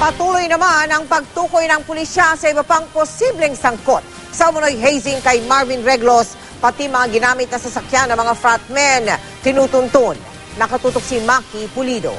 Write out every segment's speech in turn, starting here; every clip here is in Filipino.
Patuloy naman ang pagtukoy ng pulisya sa iba pang posibleng sangkot sa umunoy hazing kay Marvin Reglos, pati mga ginamit na sasakyan ng mga frontmen tinutuntun. Nakatutok si Maki Pulido.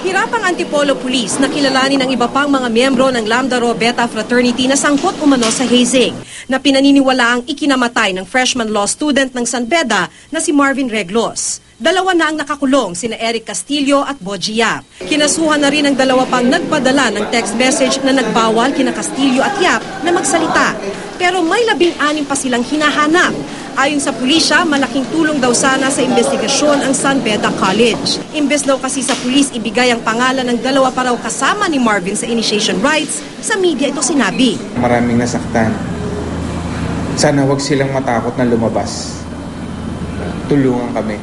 Hirapang Antipolo Police na kilalanin ang iba pang mga miyembro ng Lambda Rho Beta Fraternity na sangkot umano sa hazing, na pinaniniwala ang ikinamatay ng freshman law student ng San Beda na si Marvin Reglos. Dalawa na ang nakakulong, sina Eric Castillo at Boji Yap. Kinasuhan na rin ang dalawa pang nagpadala ng text message na nagbawal kina Castillo at Yap na magsalita. Pero may 16 pa silang hinahanap. Ayon sa pulisya, malaking tulong daw sana sa investigasyon ang San Beda College. Imbes daw kasi sa pulis ibigay ang pangalan ng dalawa pa raw kasama ni Marvin sa initiation rites, sa media ito sinabi. Maraming nasaktan. Sana wag silang matakot na lumabas. Tulungan kami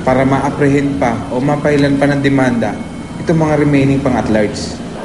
para ma-apprehend pa o mapailan pa ng demanda itong mga remaining pang-at-large.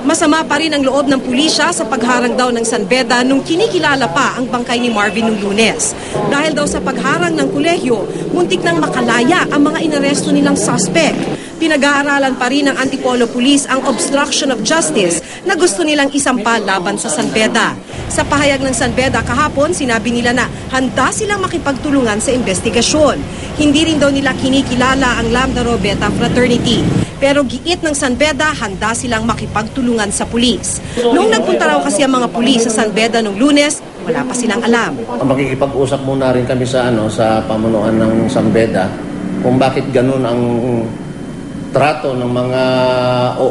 Masama pa rin ang loob ng pulisya sa pagharang daw ng San Beda nung kinikilala pa ang bangkay ni Marvin nung Lunes. Dahil daw sa pagharang ng kolehyo, muntik nang makalaya ang mga inaresto nilang suspect. Pinag-aaralan pa rin ng Antipolo Police ang obstruction of justice na gusto nilang isampa laban sa San Beda. Sa pahayag ng San Beda kahapon, sinabi nila na handa silang makipagtulungan sa investigasyon. Hindi rin daw nila kinikilala ang Lambda Rho Beta Fraternity. Pero giit ng San Beda, handa silang makipagtulungan sa pulis. Noong nagpunta raw kasi ang mga pulis sa San Beda noong Lunes, wala pa silang alam. Makikipag-usap muna rin kami sa pamunuan ng San Beda kung bakit ganun ang trato ng mga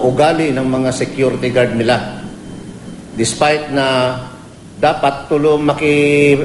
ugali ng mga security guard nila. Despite na dapat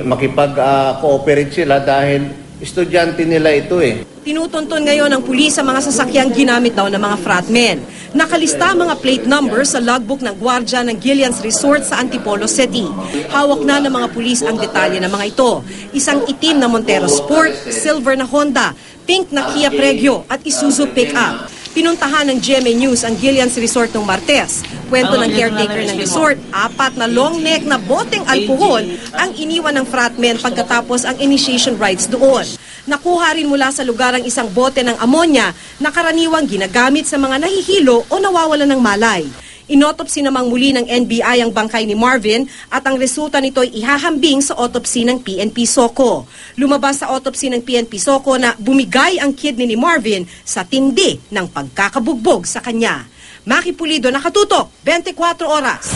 makipag-cooperate sila dahil estudyante nila ito eh. Tinutuntun ngayon ng pulis sa mga sasakyang ginamit daw ng mga fratmen. Nakalista ang mga plate numbers sa logbook ng gwardya ng Gillian's Resort sa Antipolo City. Hawak na ng mga pulis ang detalye ng mga ito. Isang itim na Montero Sport, silver na Honda, pink na Kia Pregio at Isuzu pickup. Pinuntahan ng GMA News ang Gillian's Resort noong Martes. Kwento ng caretaker ng resort, 4 na long neck na boteng alkohol ang iniwan ng fratmen pagkatapos ang initiation rites doon. Nakuha rin mula sa lugar ang isang bote ng ammonia na karaniwang ginagamit sa mga nahihilo o nawawalan ng malay. Inotopsy namang muli ng NBI ang bangkay ni Marvin at ang resulta nito ay ihahambing sa autopsy ng PNP SOCO. Lumabas sa autopsy ng PNP SOCO na bumigay ang kidney ni Marvin sa tindi ng pagkakabugbog sa kanya. Maki Pulido, nakatutok, 24 oras.